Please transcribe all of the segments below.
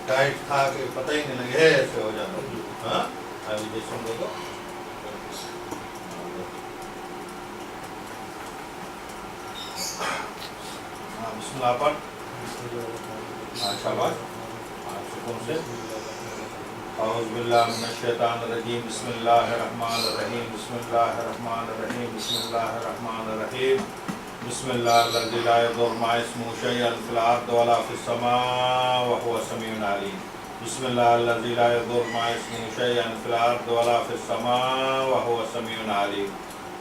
Diet खा के पता ही नहीं लगे ऐसे हो जाता है। हाँ अभी ये सुन लो तो बिस्मिल्लाह पर शाबाश सुकून से औज़ु बिल्लाहि मिनश शैतानिर रजीम बिस्मिल्लाहिर्रहमानिर्रहीम बिस्मिल्लाहिर्रहमानिर्रहीम बिस्मिल्लाहिर्रहमानिर्रहीम बिस्मिल्लाहिल्लज़ी ला यदुर्रु मअ इस्मिही शैअन फिल अर्दि वला फिस समाइ व हुवस समीउन अलीम बिस्मिल्लाहिल्लज़ी ला यदुर्रु मअ इस्मिही शैअन फिल अर्दि वला फिस समाइ व हुवस समीउन अलीम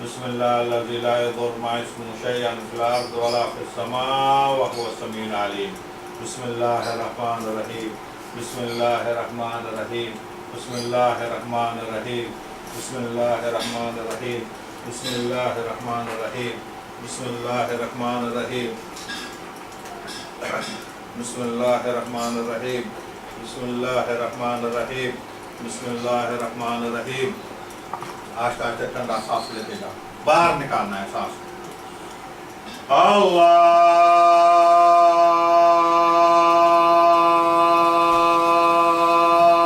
बिस्मिल्लाहिल्लज़ी ला यदुर्रु मअ इस्मिही शैअन फिल अर्दि वला फिस समाइ व हुवस समीउन अलीम बिस्मिल्लाहिर्रहमानिर्रहीम बिस्मिल्लाहिर्रहमानिर्रहीम बिस्मिल्लाहिर्रहमानिर्रहीम बिस्मिल्लाहिर्रहमानिर्रहीम बिस्मिल्लाहिर्रहमानिर्रहीम बिस्मिल्लाहिर्रहमानिर्रहीम बिस्मिल्लाहिर्रहमानिर्रहीम बिस्मिल्लाहिर्रहमानिर्रहीम बिस्मिल्लाहिर्रहमानिर्रहीम। आस्ते आस्ते ठंडा सांस लेते जाओ, बाहर निकालना है सांस।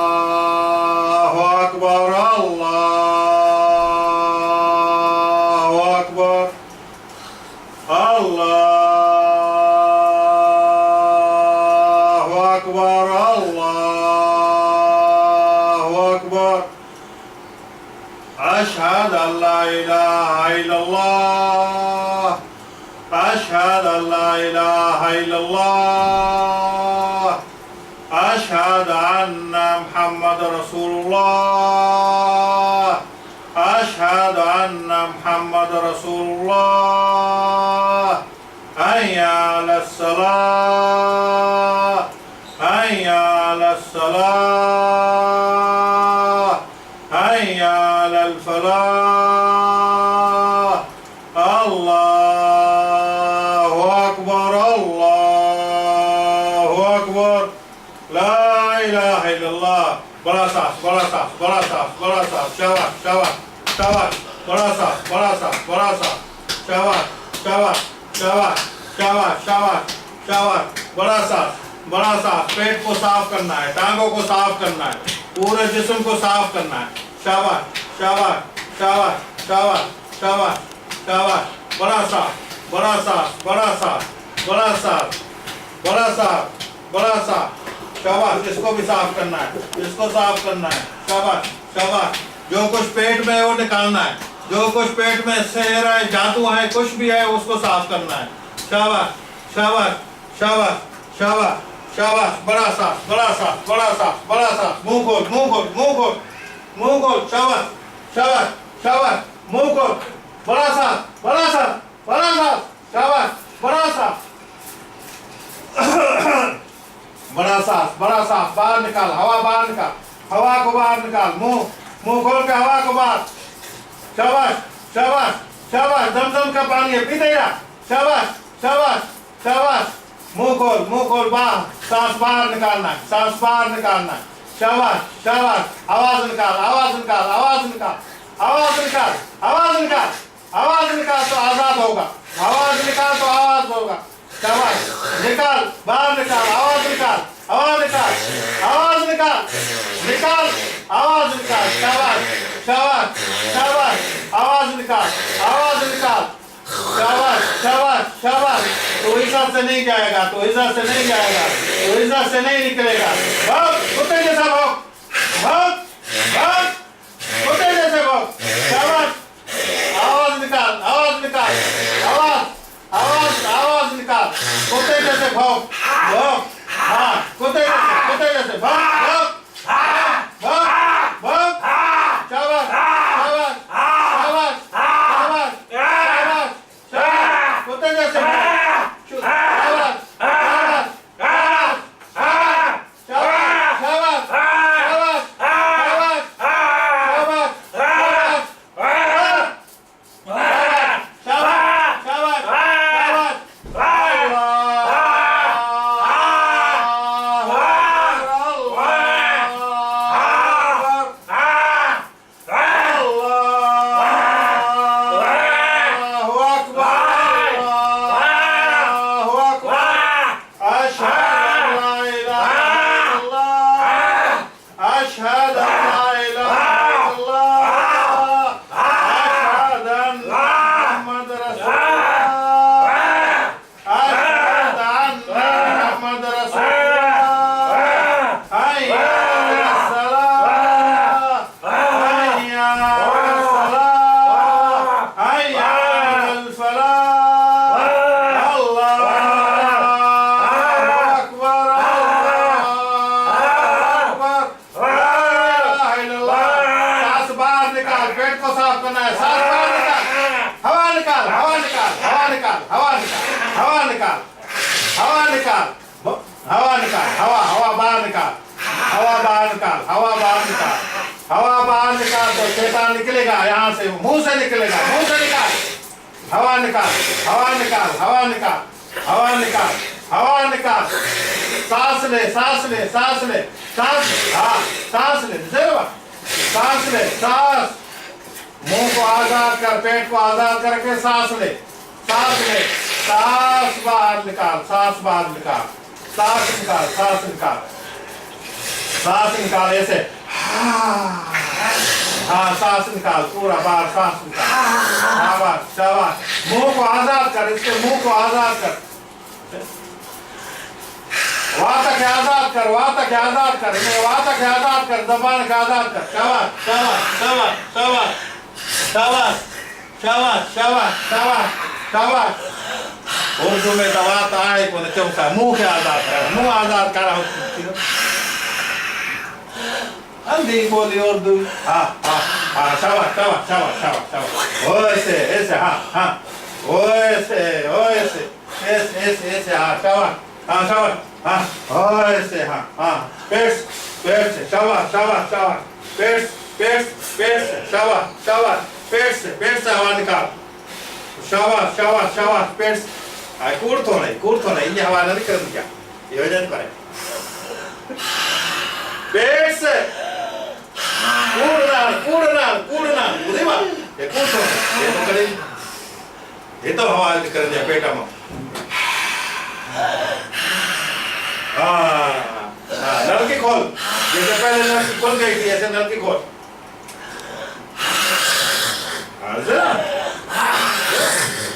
अल्लाहु अकबर अल्लाहु अकबर अल्लाहु अकबर अल्लाहु अकबर। अशहदु अल्ला इलाहा इल्लल्लाह अशहदु अल्ला इलाहा इल्लल्लाह अशहदु अन्ना मुहम्मद रसूलुल्लाह अशहदु अन्ना मुहम्मद रसूलुल्लाह। हय्या अलस सलाह हय्या अलस सलाह हय्या अलल फलाह। अल्लाहु अकबर अल्लाहु अकबर ला इलाहा इल्लल्लाह। बड़ा सांस बड़ा सांस बड़ा सांस बड़ा सांस शाबाश शाबाश शाबाश बड़ा सांस बड़ा सांस बड़ा सांस शाबाश शाबाश शाबाश शाबाश शाबाश शाबाश बड़ा सांस बड़ा सांस। पेट को साफ करना है, टांगों को साफ करना है, पूरे जिस्म को साफ करना है। शाबाश शाबाश शाबाश शाबाश शाबाश शाबाश बड़ा सांस बड़ा सांस बड़ा सांस बड़ा सांस बड़ा सांस बड़ा सांस शाबाश। इसको भी साफ करना है, इसको साफ करना है। शाबाश शाबाश। जो कुछ पेट में है वो निकालना है, जो कुछ पेट में सेहर है जादू है कुछ भी है उसको साफ करना है। शाबाश शाबाश शाबाश शाबाश शाबाश बड़ा सांस बड़ा सांस बड़ा सांस बड़ा सांस। मुंह खोल मुंह खोल मुंह खोल मुंह खोल शाबाश शाबाश शाबाश मुंह खोल बड़ा सांस बड़ा सांस बड़ा सांस शाबाश बड़ा सांस बड़ा सांस बड़ा सांस। बाहर निकाल हवा बाहर निकाल, हवा को बाहर निकाल। मुंह मुंह खोल के हवा को बाहर। शाबाश शाबाश शाबाश। जमजम का पानी है पीते जा। शाबाश शाबाश शाबाश। मुंह खोल बाहर। सांस बाहर निकालना है, सांस बाहर निकालना है। शाबाश शाबाश। आवाज निकाल आवाज निकाल आवाज निकाल आवाज निकाल आवाज निकाल आवाज निकाल तो आजाद होगा। आवाज निकाल तो आवाज होगा। शाबाश निकाल बाहर निकाल आवाज निकाल आवाज निकाल आवाज निकाल निकाल आवाज निकाल। शाबाश शाबाश शाबाश आवाज निकाल आवाज निकाल। शाबाश शाबाश शाबाश। तो इज्जत से नहीं जाएगा, तो इज्जत से नहीं जाएगा, तो इज्जत से नहीं निकलेगा। भाग कुत्ते जैसा भाग भाग भाग कुत्ते जैसे भाग। शाबाश आवाज निकाल आवाज निकाल आवाज आवाज आवाज निकाल। कुत्ते जैसे भाग भाग हाँ कुत्ते जैसे भाग भाग भाग भाग। शाबाश शाबाश शाबाश शाबाश शाबाश शाबाश कुत्ते जैसे भाग। शाबाश शाबाश शाबाश शाबाश शाबाश शाबाश शाबाश शाबाश शाबाश शाबाश। करना है। सांस बाहर निकाल, हवा निकाल, हवा निकाल, हवा निकाल, हवा निकाल, हवा निकाल, हवा निकाल, हवा निकाल, हवा हवा बाहर निकाल, हवा बाहर निकाल, हवा बाहर निकाल, हवा बाहर निकाल। तो शैतान निकलेगा यहाँ से, मुंह से निकलेगा, मुंह से निकाल, हवा निकाल, हवा निकाल, हवा निकाल, हवा निकाल, हवा निकाल। सांस ले, सांस ले, सांस ले, सांस, हाँ सांस ले, सांस ले, सांस। मुंह को आजाद कर, पेट को आजाद करके सांस ले, सांस ले, सांस बाहर निकाल, सांस बाहर निकाल, सांस निकाल, सांस निकाल, सांस निकाल ऐसे, हाँ सांस निकाल, पूरा बाहर सांस निकाल, शाबाश शाबाश। मुंह को आजाद कर, इसके मुंह को आजाद कर, वहां तक आजाद कर, वहां तक आजाद कर, वहां तक आजाद कर, जबान का आजाद कर। शाबाश शाबाश शाबाश शाबाश शाबाश शाबाश शाबाश शाबाश शाबाश। उर्दू में दबाता है को चौका, मुंह के आजाद कर, मुंह आजाद कर। अंधी बोली उर्दू, हाँ हाँ हाँ शाबाश शाबाश शाबाश शाबाश शाबाश। ओऐसे ऐसे, हाँ हाँ ओऐसे ओऐसे ऐसे ऐसे ऐसे, हाँ शाबाश हाँ शाबाश हाँ ओऐसे, हाँ हाँ पेट पेट से, शाबाश शाबाश शाबाश, पेट पेट पेट से, शाबाश शाबाश, पेट से हवा निकाल, शाबाश शाबाश शाबाश, पेट से। कूड़ तो नहीं ये हवा नहीं कर दिया, ये वजन पर है। पेट से कूड़ना कूड़ना बुद्धि बात, ये कूड़ तो ये तो करे, ये तो हवा कर दिया पेटा में। नलकी खोल, जैसे पहले नलकी खोल गई थी ऐसे नलकी खोल।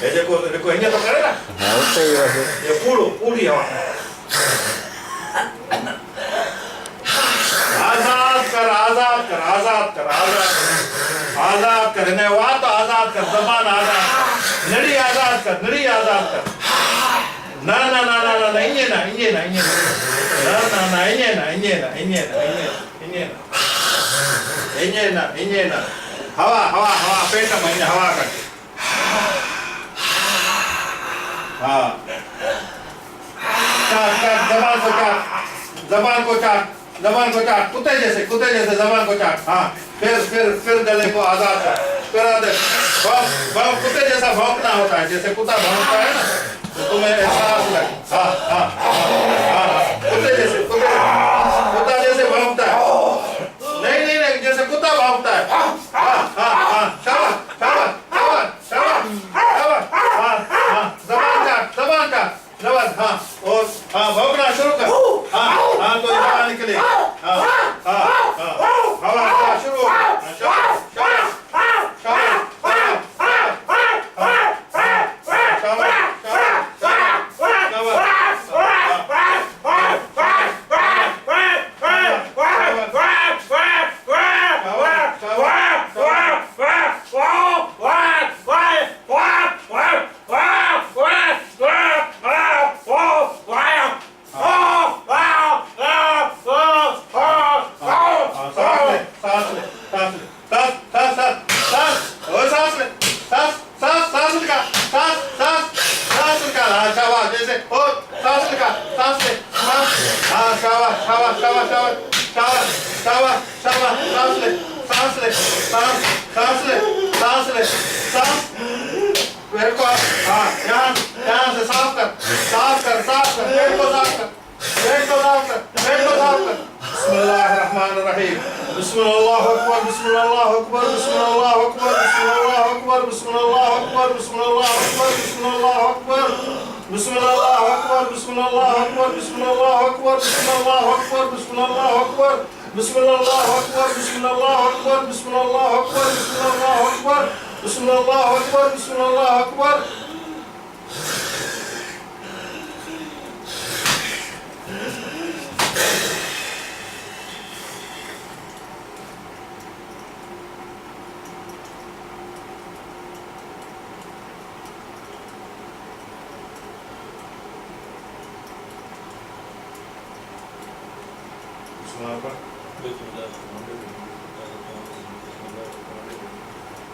ये देखो देखो ये तो करेगा, हाँ सही बात है। ये पूरी हवा आजाद कर, आजाद कर, आजाद कर, आजाद आजाद कर, नहीं वहां तो आजाद कर, जबान आजाद कर, नड़ी आजाद कर, नड़ी आजाद कर। ना ना ना ना ना नहीं है ना, ये ना ये ना ना ना ये ना ये ना ये ना ये ना ये ना। हवा हवा हवा पेट में हवा कर, हाँ चाट चाट, जबान को चाट, जबान को चाट, जबान को चाट, कुत्ते जैसे जबान को चाट। हाँ फिर गले को आजाद कर, फिर कुत्ते जैसा भौंकना होता है, जैसे कुत्ता भौंकता है ना, तो तुम्हें एहसास लगे। हाँ हाँ हाँ कुत्ते जैसे, कुत्ता जैसे भौंकता है, नहीं नहीं नहीं जैसे कुत्ता भौंकता है। हाँ हाँ हाँ शाबाश शाबाश शाबाश शाबाश शाबाश, हाँ हाँ जबान चाट, जबान चाट, जबान, हाँ और हाँ भौंकना शुरू कर। हाँ हाँ तो हवा निकले, हाँ हाँ हाँ हवा शुरू हो, शाबाश शाबाश शाबाश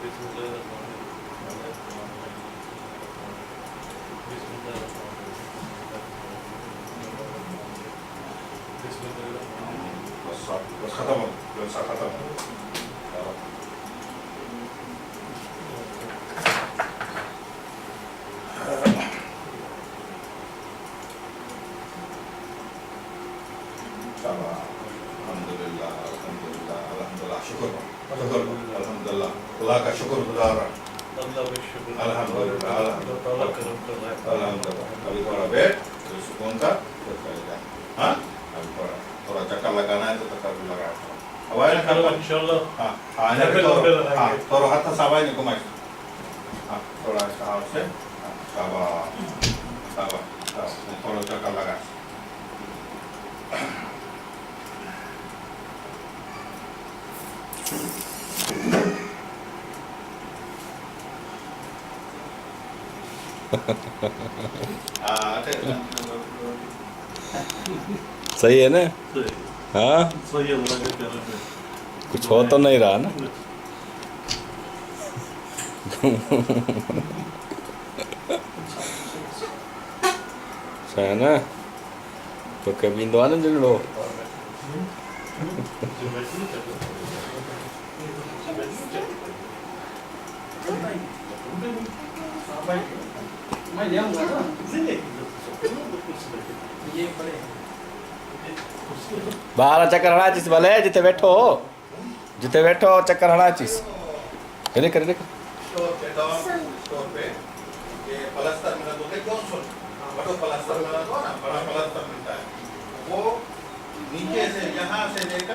बस खत्म हो, जलसा खत्म हो। अल्हम्दुलिल्लाह, अल्हम्दुलिल्लाह, अल्हम्दुलिल्लाह, शुक्र अल्हम्दुलिल्लाह, अल्लाह का शुक्रगुजार है। अल्हम्दुलिल्लाह, अल्हम्दुलिल्लाह। अभी थोड़ा बैठ, तो सुकून का फिर चलेगा। हाँ, अभी थोड़ा चक्कर लगाना है तो चक्कर भी लगा। हवाई निकालो इंशाल्लाह। हाँ, थोड़ा हाथ से हवाई नहीं घुमाए। हाँ, थोड़ा ऐसा हाथ से, शाबाश, थोड़ा चक्कर लगा। सही है ना? हाँ, कुछ हो तो नहीं रहा ना? है ना? तो कभी इंदो आना जल्लो। बाहर चक्कर हड़ा चीज भले जिते बैठो चक्कर हड़ा चीज करे स्टोर पे ये प्लास्टर मिला तो क्यों सुन बड़ा प्लास्टर मिला तो ना बड़ा प्लास्टर मिलता है वो नीचे से यहाँ से लेकर